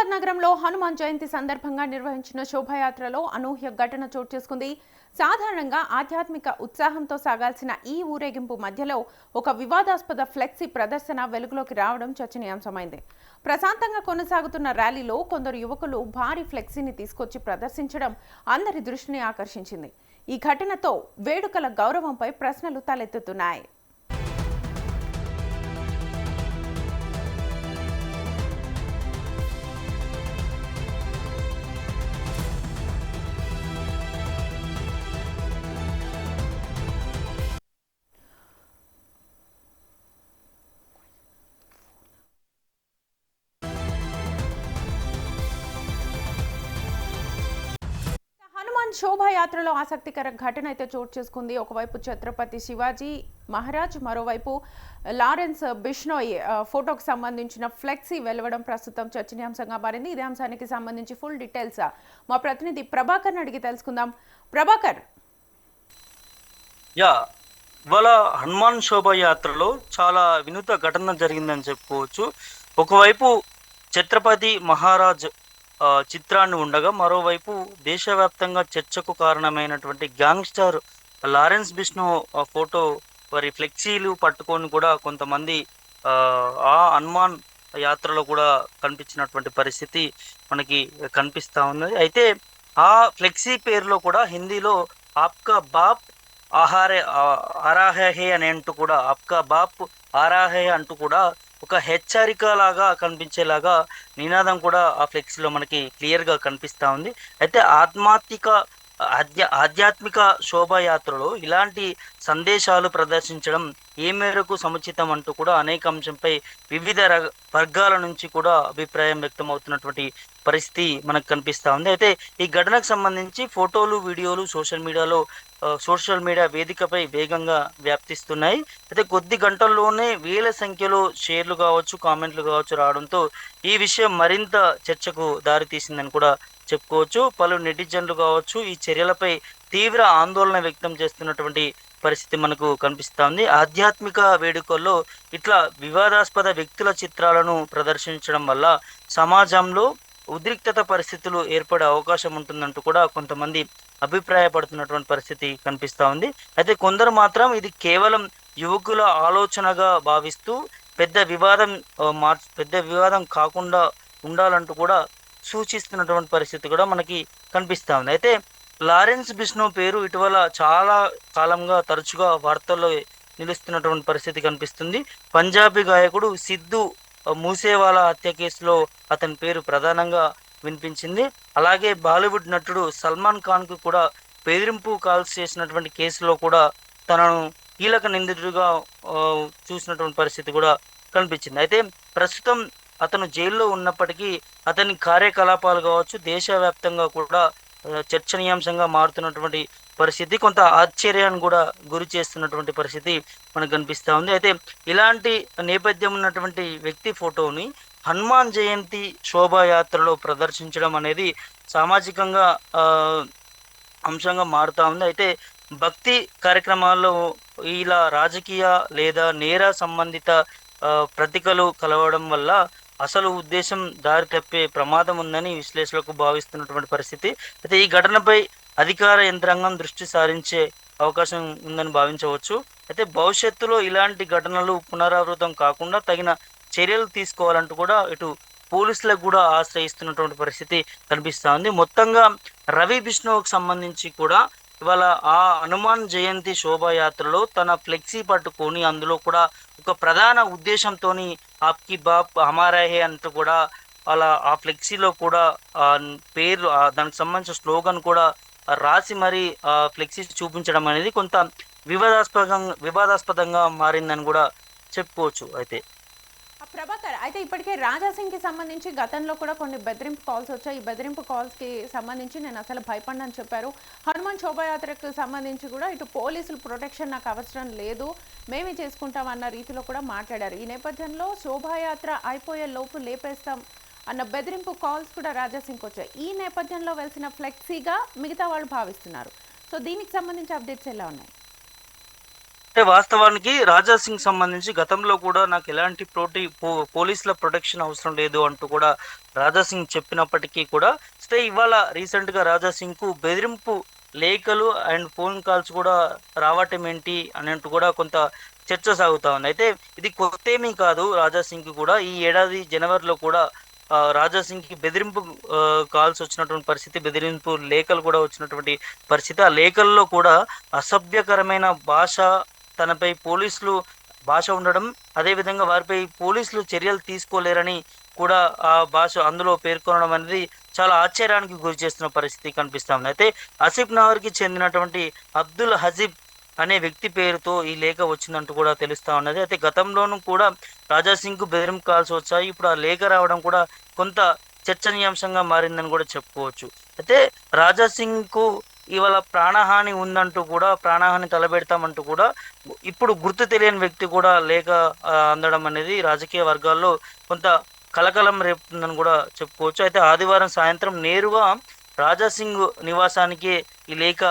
నిజామాబాద్ నగరంలో హనుమాన్ జయంతి సందర్భంగా నిర్వహించిన శోభాయాత్రలో అనూహ్య ఘటన చోటు చేసుకుంది. సాధారణంగా ఆధ్యాత్మిక ఉత్సాహంతో సాగాల్సిన ఈ ఊరేగింపు మధ్యలో ఒక వివాదాస్పద ఫ్లెక్సీ ప్రదర్శన వెలుగులోకి రావడం చర్చనీయాంశమైంది. ప్రశాంతంగా కొనసాగుతున్న ర్యాలీలో కొందరు యువకులు భారీ ఫ్లెక్సీని తీసుకొచ్చి ప్రదర్శించడం అందరి దృష్టిని ఆకర్షించింది. ఈ ఘటనతో వేడుకల గౌరవంపై ప్రశ్నలు తలెత్తుతున్నాయి. హనుమాన్ శోభాయాత్రలో ఆసక్తికర ఘటన అయితే చోటు చేసుకుంది. ఒకవైపు ఛత్రపతి శివాజీ మహారాజ్, మరోవైపు లారెన్స్ బిష్నోయ్ ఫోటోకు సంబంధించిన ఫ్లెక్సీ వెలువడం ప్రస్తుతం చర్చనీయాంశంగా మారింది. ఇదే అంశానికి సంబంధించి ఫుల్ డీటెయిల్స్ మా ప్రతినిధి ప్రభాకర్ అడిగి తెలుసుకుందాం. ప్రభాకర్, ఇవాళ హనుమాన్ శోభాయాత్రలో చాలా వినూత్న ఘటన జరిగిందని చెప్పుకోవచ్చు. ఒకవైపు ఛత్రపతి మహారాజ్ చిత్రాన్ని ఉండగా, మరోవైపు దేశవ్యాప్తంగా చర్చకు కారణమైనటువంటి గ్యాంగ్స్టర్ లారెన్స్ బిష్నో ఫోటో వారి ఫ్లెక్సీలు పట్టుకొని కూడా కొంతమంది ఆ హనుమాన్ యాత్రలో కూడా కనిపించినటువంటి పరిస్థితి మనకి కనిపిస్తూ ఉన్నది. అయితే ఆ ఫ్లెక్సీ పేరులో కూడా హిందీలో ఆప్కా బాప్ ఆరాహే అని అంటూ కూడా, ఆప్కా బాప్ ఆరాహే అంటూ కూడా ఒక హెచ్చరిక లాగా కనిపించేలాగా నినాదం కూడా ఆ ఫ్లెక్సీలో మనకి క్లియర్గా కనిపిస్తూ ఉంది. అయితే ఆధ్యాత్మిక శోభాయాత్రలో ఇలాంటి సందేశాలు ప్రదర్శించడం ఏ మేరకు సముచితం అంటూ కూడా అనేక అంశంపై వివిధ వర్గాల నుంచి కూడా అభిప్రాయం వ్యక్తం అవుతున్నటువంటి పరిస్థితి మనకు కనిపిస్తూ ఉంది. అయితే ఈ ఘటనకు సంబంధించి ఫోటోలు, వీడియోలు సోషల్ మీడియా వేదికపై వేగంగా వ్యాప్తిస్తున్నాయి. అయితే కొద్ది గంటల్లోనే వేల సంఖ్యలో షేర్లు కావచ్చు, కామెంట్లు కావచ్చు రావడంతో ఈ విషయం మరింత చర్చకు దారితీసిందని కూడా చెప్పుకోవచ్చు. పలు నెటిజన్లు కావచ్చు ఈ చర్యలపై తీవ్ర ఆందోళన వ్యక్తం చేస్తున్నటువంటి పరిస్థితి మనకు కనిపిస్తూ ఉంది. ఆధ్యాత్మిక వేడుకల్లో ఇట్లా వివాదాస్పద వ్యక్తుల చిత్రాలను ప్రదర్శించడం వల్ల సమాజంలో ఉద్రిక్తత పరిస్థితులు ఏర్పడే అవకాశం ఉంటుందంటూ కూడా కొంతమంది అభిప్రాయపడుతున్నటువంటి పరిస్థితి కనిపిస్తూ ఉంది. అయితే కొందరు మాత్రం ఇది కేవలం యువకుల ఆలోచనగా భావిస్తూ పెద్ద వివాదం కాకుండా ఉండాలంటూ కూడా సూచిస్తున్నటువంటి పరిస్థితి కూడా మనకి కనిపిస్తూ ఉంది. అయితే లారెన్స్ బిష్నో పేరు ఇటీవల చాలా కాలంగా తరచుగా వార్తల్లో నిలుస్తున్నటువంటి పరిస్థితి కనిపిస్తుంది. పంజాబీ గాయకుడు సిద్ధు మూసేవాలా హత్య కేసులో అతని పేరు ప్రధానంగా వినిపించింది. అలాగే బాలీవుడ్ నటుడు సల్మాన్ ఖాన్కు కూడా బెదిరింపు కాల్స్ చేసినటువంటి కేసులో కూడా తనను కీలక నిందితుడిగా చూసినటువంటి పరిస్థితి కూడా కనిపించింది. అయితే ప్రస్తుతం అతను జైల్లో ఉన్నప్పటికీ అతని కార్యకలాపాలు కావచ్చు దేశవ్యాప్తంగా కూడా చర్చనీయాంశంగా మారుతున్నటువంటి పరిస్థితి కొంత ఆశ్చర్యాన్ని కూడా గురి చేస్తున్నటువంటి పరిస్థితి మనకు కనిపిస్తూ ఉంది. అయితే ఇలాంటి నేపథ్యం ఉన్నటువంటి వ్యక్తి ఫోటోని హనుమాన్ జయంతి శోభాయాత్రలో ప్రదర్శించడం అనేది సామాజికంగా అంశంగా మారుతూ ఉంది. అయితే భక్తి కార్యక్రమాల్లో ఇలా రాజకీయ లేదా నేర సంబంధిత ప్రతీకలు కలవడం వల్ల అసలు ఉద్దేశం దారి తప్పే ప్రమాదం ఉందని విశ్లేషకులకు భావిస్తున్నటువంటి పరిస్థితి. అయితే ఈ ఘటనపై అధికార యంత్రాంగం దృష్టి సారించే అవకాశం ఉందని భావించవచ్చు. అయితే భవిష్యత్తులో ఇలాంటి ఘటనలు పునరావృతం కాకుండా తగిన చర్యలు తీసుకోవాలంటూ కూడా ఇటు పోలీసులకు కూడా ఆశ్రయిస్తున్నటువంటి పరిస్థితి కనిపిస్తూ ఉంది. మొత్తంగా రవి బిష్ణోకు సంబంధించి కూడా ఇవాళ ఆ హనుమాన్ జయంతి శోభాయాత్రలో తన ఫ్లెక్సీ పట్టుకొని అందులో కూడా ఒక ప్రధాన ఉద్దేశంతోని ఆప్కి బాప్ హమారా హే అంటూ కూడా అలా ఆ ఫ్లెక్సీలో కూడా పేరు దానికి సంబంధించిన స్లోగన్ కూడా రాసి మరి ఫ్లెక్సీ చూపించడం అనేది కొంత వివాదాస్పదంగా మారిందని కూడా చెప్పుకోవచ్చు. ప్రభాకర్, అయితే ఇప్పటికే రాజాసింగ్కి సంబంధించి గతంలో కూడా కొన్ని బెదిరింపు కాల్స్ వచ్చాయి. ఈ బెదిరింపు కాల్స్కి సంబంధించి నేను అసలు భయపడనని చెప్పారు. హనుమాన్ శోభాయాత్రకు సంబంధించి కూడా ఇటు పోలీసులు ప్రొటెక్షన్ నాకు అవసరం లేదు, మేమే చేసుకుంటాం అన్న రీతిలో కూడా మాట్లాడారు. ఈ నేపథ్యంలో శోభాయాత్ర అయిపోయే లోపు లేపేస్తాం అన్న బెదిరింపు కాల్స్ కూడా రాజాసింగ్కి వచ్చాయి. ఈ నేపథ్యంలో వెలిసిన ఫ్లెక్సీగా మిగతా వాళ్ళు భావిస్తున్నారు. సో దీనికి సంబంధించి అప్డేట్స్ ఎలా ఉన్నాయి? అంటే వాస్తవానికి రాజా సింగ్ సంబంధించి గతంలో కూడా నాకు ఎలాంటి పోలీసుల ప్రొటెక్షన్ అవసరం లేదు అంటూ కూడా రాజా సింగ్ చెప్పినప్పటికీ కూడా ఇవాళ రీసెంట్ గా రాజా సింగ్ కు బెదిరింపు లేఖలు అండ్ ఫోన్ కాల్స్ కూడా రావటం ఏంటి అన్నట్టు కూడా కొంత చర్చ సాగుతా ఉంది. అయితే ఇది కొత్త ఏమీ కాదు. రాజా సింగ్ కి కూడా ఈ ఏడాది జనవరిలో కూడా రాజా సింగ్ కి బెదిరింపు కాల్స్ వచ్చినటువంటి పరిస్థితి, బెదిరింపు లేఖలు కూడా వచ్చినటువంటి పరిస్థితి. ఆ లేఖల్లో కూడా అసభ్యకరమైన భాష, తనపై పోలీసులు భాష ఉండడం, అదేవిధంగా వారిపై పోలీసులు చర్యలు తీసుకోలేరని కూడా ఆ భాష అందులో పేర్కొనడం అనేది చాలా ఆశ్చర్యానికి గురి చేస్తున్న పరిస్థితి కనిపిస్తా ఉంది. అయితే ఆసిఫ్ నగర్కి చెందినటువంటి అబ్దుల్ హజీబ్ అనే వ్యక్తి పేరుతో ఈ లేఖ వచ్చిందంటూ కూడా తెలుస్తా ఉన్నది. అయితే గతంలోనూ కూడా రాజా సింగ్ కు బెదిరింపు కాల్స్ వచ్చాయి. ఇప్పుడు ఆ లేఖ రావడం కూడా కొంత చర్చనీయాంశంగా మారిందని కూడా చెప్పుకోవచ్చు. అయితే రాజా సింగ్ కు ఇవాళ ప్రాణహాని ఉందంటూ కూడా, ప్రాణహాని తలబెడతామంటూ కూడా ఇప్పుడు గుర్తు తెలియని వ్యక్తి కూడా లేఖ అందడం అనేది రాజకీయ వర్గాల్లో కొంత కలకలం రేపుతుందని కూడా చెప్పుకోవచ్చు. అయితే ఆదివారం సాయంత్రం నేరుగా రాజా సింగ్ నివాసానికి ఈ లేఖ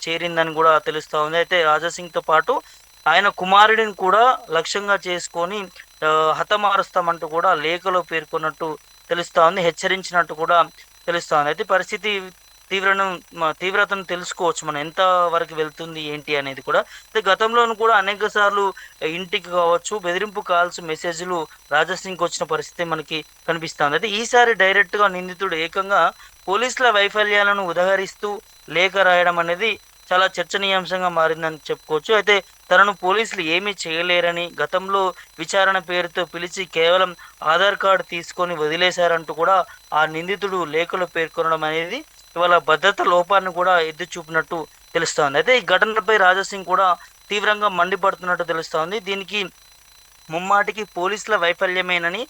చేరిందని కూడా తెలుస్తా ఉంది. అయితే రాజా సింగ్ తో పాటు ఆయన కుమారుడిని కూడా లక్ష్యంగా చేసుకొని హతమారుస్తామంటూ కూడా లేఖలో పేర్కొన్నట్టు తెలుస్తా ఉంది, హెచ్చరించినట్టు కూడా తెలుస్తా ఉంది. అయితే పరిస్థితి తీవ్రతను తెలుసుకోవచ్చు మనం ఎంత వరకు వెళ్తుంది ఏంటి అనేది కూడా. అయితే గతంలోనూ కూడా అనేక సార్లు ఇంటికి కావచ్చు బెదిరింపు కాల్స్, మెసేజ్లు రాజా సింగ్ వచ్చిన పరిస్థితి మనకి కనిపిస్తుంది. అయితే ఈసారి డైరెక్ట్ గా నిందితుడు ఏకంగా పోలీసుల వైఫల్యాలను ఉదహరిస్తూ లేఖ రాయడం అనేది చాలా చర్చనీయాంశంగా మారిందని చెప్పుకోవచ్చు. అయితే తనను పోలీసులు ఏమీ చేయలేరని, గతంలో విచారణ పేరుతో పిలిచి కేవలం ఆధార్ కార్డు తీసుకొని వదిలేశారంటూ కూడా ఆ నిందితుడు లేఖలో పేర్కొనడం అనేది ఇవాళ భద్రత లోపాన్ని కూడా ఎత్తి చూపినట్టు తెలుస్తోంది. అయితే ఈ ఘటనపై రాజా సింగ్ కూడా తీవ్రంగా మండిపడుతున్నట్టు తెలుస్తోంది. దీనికి ముమ్మాటికి పోలీసుల వైఫల్యమేనని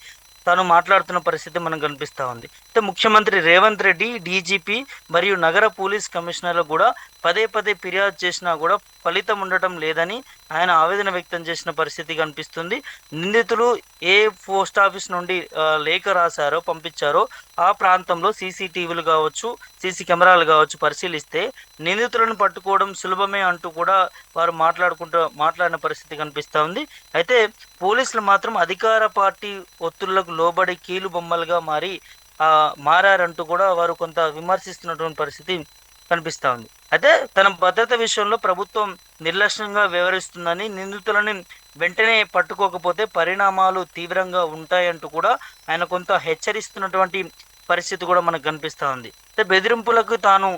తాను మాట్లాడుతున్న పరిస్థితి మనకు కనిపిస్తా ఉంది. అయితే ముఖ్యమంత్రి రేవంత్ రెడ్డి, డీజీపీ మరియు నగర పోలీస్ కమిషనర్లు కూడా పదే పదే ఫిర్యాదు చేసినా కూడా ఫలితం ఉండటం లేదని ఆయన ఆవేదన వ్యక్తం చేసిన పరిస్థితి కనిపిస్తుంది. నిందితులు ఏ పోస్ట్ ఆఫీస్ నుండి లేఖ రాశారో, పంపించారో ఆ ప్రాంతంలో సీసీటీవీలు కావచ్చు, సీసీ కెమెరాలు కావచ్చు పరిశీలిస్తే నిందితులను పట్టుకోవడం సులభమే అంటూ కూడా వారు మాట్లాడిన పరిస్థితి కనిపిస్తా ఉంది. అయితే పోలీసులు మాత్రం అధికార పార్టీ ఒత్తిళ్లకు లోబడి కీలు బొమ్మలుగా మారారంటూ కూడా వారు కొంత విమర్శిస్తున్నటువంటి పరిస్థితి కనిపిస్తా ఉంది. అయితే తన భద్రత విషయంలో ప్రభుత్వం నిర్లక్ష్యంగా వ్యవహరిస్తుందని, నిందితులని వెంటనే పట్టుకోకపోతే పరిణామాలు తీవ్రంగా ఉంటాయంటూ కూడా ఆయన కొంత హెచ్చరిస్తున్నటువంటి పరిస్థితి కూడా మనకు కనిపిస్తా ఉంది. అయితే బెదిరింపులకు తాను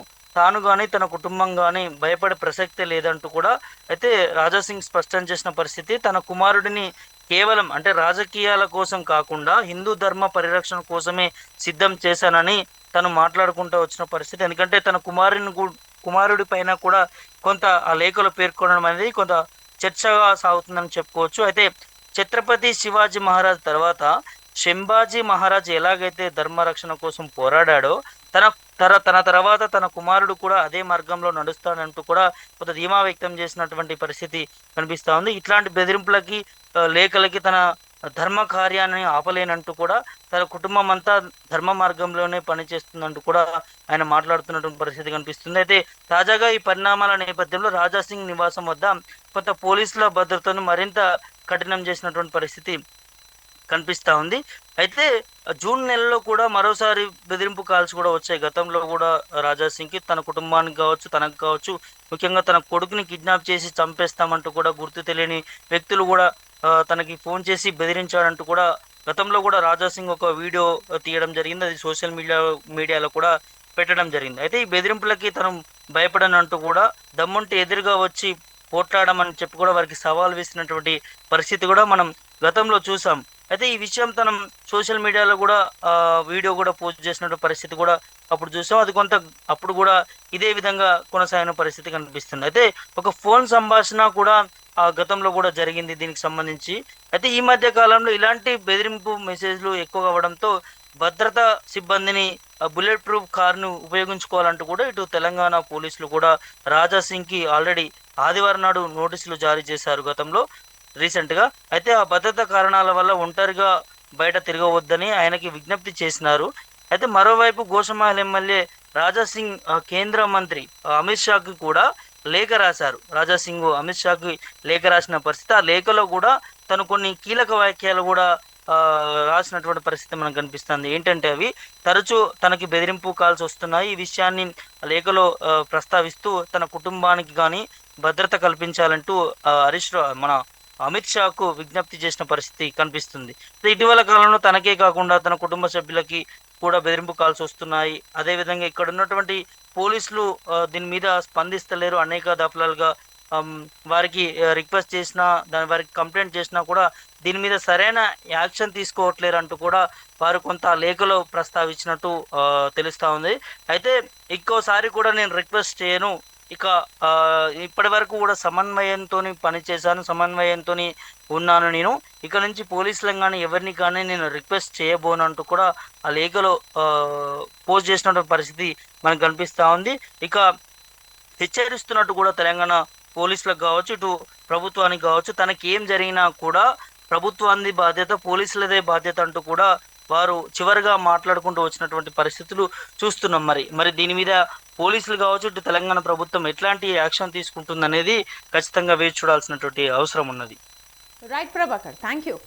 కానీ తన కుటుంబం కానీ భయపడే ప్రసక్తే లేదంటూ కూడా అయితే రాజా సింగ్ స్పష్టం చేసిన పరిస్థితి. తన కుమారుడిని కేవలం అంటే రాజకీయాల కోసం కాకుండా హిందూ ధర్మ పరిరక్షణ కోసమే సిద్ధం చేశానని తను మాట్లాడుకుంటూ వచ్చిన పరిస్థితి. ఎందుకంటే తన కుమారుడి పైన కూడా కొంత ఆ లేఖలో పేర్కొనడం అనేది కొంత చర్చగా సాగుతుందని చెప్పుకోవచ్చు. అయితే ఛత్రపతి శివాజీ మహారాజ్ తర్వాత శంభాజీ మహారాజ్ ఎలాగైతే ధర్మ రక్షణ కోసం పోరాడాడో తన తర్వాత తన కుమారుడు కూడా అదే మార్గంలో నడుస్తాడంటూ కూడా కొంత ధీమా వ్యక్తం చేసినటువంటి పరిస్థితి కనిపిస్తా ఉంది. ఇట్లాంటి బెదిరింపులకి, లేఖలకి తన ధర్మ కార్యాన్ని ఆపలేనంటూ కూడా తన కుటుంబం అంతా ధర్మ మార్గంలోనే పనిచేస్తుందంటూ కూడా ఆయన మాట్లాడుతున్నటువంటి పరిస్థితి కనిపిస్తుంది. అయితే తాజాగా ఈ పరిణామాల నేపథ్యంలో రాజా సింగ్ నివాసం వద్ద కొంత పోలీసుల భద్రతను మరింత కఠినం చేసినటువంటి పరిస్థితి కనిపిస్తా ఉంది. అయితే జూన్ నెలలో కూడా మరోసారి బెదిరింపు కాల్స్ కూడా వచ్చాయి. గతంలో కూడా రాజా సింగ్ కి తన కుటుంబానికి కావచ్చు, తనకు కావచ్చు, ముఖ్యంగా తన కొడుకుని కిడ్నాప్ చేసి చంపేస్తామంటూ కూడా గుర్తు తెలియని వ్యక్తులు కూడా తనకి ఫోన్ చేసి బెదిరించాడంటూ కూడా గతంలో కూడా రాజా సింగ్ ఒక వీడియో తీయడం జరిగింది. అది సోషల్ మీడియాలో కూడా పెట్టడం జరిగింది. అయితే ఈ బెదిరింపులకి తను భయపడనంటూ కూడా దమ్ముంటే ఎదురుగా వచ్చి పోట్లాడమని చెప్పి కూడా వారికి సవాల్ వేసినటువంటి పరిస్థితి కూడా మనం గతంలో చూసాం. అయితే ఈ విషయం తనం సోషల్ మీడియాలో కూడా వీడియో కూడా పోస్ట్ చేసినటువంటి పరిస్థితి కూడా అప్పుడు చూసాం. అది అప్పుడు కూడా ఇదే విధంగా కొనసాగిన పరిస్థితి కనిపిస్తుంది. అయితే ఒక ఫోన్ సంభాషణ కూడా ఆ గతంలో కూడా జరిగింది దీనికి సంబంధించి. అయితే ఈ మధ్య కాలంలో ఇలాంటి బెదిరింపు మెసేజ్లు ఎక్కువ అవ్వడంతో భద్రతా సిబ్బందిని బుల్లెట్ ప్రూఫ్ కారును ఉపయోగించుకోవాలంటూ కూడా ఇటు తెలంగాణ పోలీసులు కూడా రాజా సింగ్ కి ఆల్రెడీ ఆదివారం నాడు నోటీసులు జారీ చేశారు గతంలో రీసెంట్గా. అయితే ఆ భద్రతా కారణాల వల్ల ఒంటరిగా బయట తిరగవద్దని ఆయనకి విజ్ఞప్తి చేసినారు. అయితే మరోవైపు గోషమాల్ ఎమ్మెల్యే రాజా సింగ్ కేంద్ర మంత్రి అమిత్ షాకి కూడా లేఖ రాశారు. రాజా సింగ్ అమిత్ షాకి లేఖ రాసిన పరిస్థితి. ఆ లేఖలో కూడా తను కొన్ని కీలక వాక్యాలు కూడా రాసినటువంటి పరిస్థితి మనకు కనిపిస్తుంది. ఏంటంటే అవి తరచూ తనకి బెదిరింపు కాల్స్ వస్తున్నాయి. ఈ విషయాన్ని లేఖలో ప్రస్తావిస్తూ తన కుటుంబానికి కానీ భద్రత కల్పించాలంటూ మన అమిత్ షాకు విజ్ఞప్తి చేసిన పరిస్థితి కనిపిస్తుంది. ఇటీవల కాలంలో తనకే కాకుండా తన కుటుంబ సభ్యులకి కూడా బెదిరింపు కాల్స్ వస్తున్నాయి. అదేవిధంగా ఇక్కడ ఉన్నటువంటి పోలీసులు దీని మీద స్పందిస్తలేరు. అనేక దఫలాలుగా వారికి రిక్వెస్ట్ చేసినా వారికి కంప్లైంట్ చేసినా కూడా దీని మీద సరైన యాక్షన్ తీసుకోవట్లేరు అంటూ కూడా వారు కొంత లేఖలో ప్రస్తావించినట్టు తెలుస్తూ ఉంది. అయితే ఇంకోసారి కూడా నేను రిక్వెస్ట్ చేయను, ఇక ఇప్పటి వరకు కూడా సమన్వయంతో పనిచేశాను, సమన్వయంతో ఉన్నాను, నేను ఇక నుంచి పోలీసులను కానీ ఎవరిని కానీ నేను రిక్వెస్ట్ చేయబోను అంటూ కూడా ఆ లేఖలో పోస్ట్ చేసినటువంటి పరిస్థితి మనకు కనిపిస్తూ ఉంది. ఇక హెచ్చరిస్తున్నట్టు కూడా తెలంగాణ పోలీసులకు కావచ్చు, ఇటు ప్రభుత్వానికి కావచ్చు, తనకి ఏం జరిగినా కూడా ప్రభుత్వాన్ని బాధ్యత, పోలీసులదే బాధ్యత అంటూ కూడా వారు చివరిగా మాట్లాడుకుంటూ వచ్చినటువంటి పరిస్థితులు చూస్తున్నాం. మరి దీని మీద పోలీసులు కావచ్చు, ఇటు తెలంగాణ ప్రభుత్వం ఎట్లాంటి యాక్షన్ తీసుకుంటుందనేది ఖచ్చితంగా వేచి చూడాల్సినటువంటి అవసరం ఉన్నది. Right Prabhakar, thank you.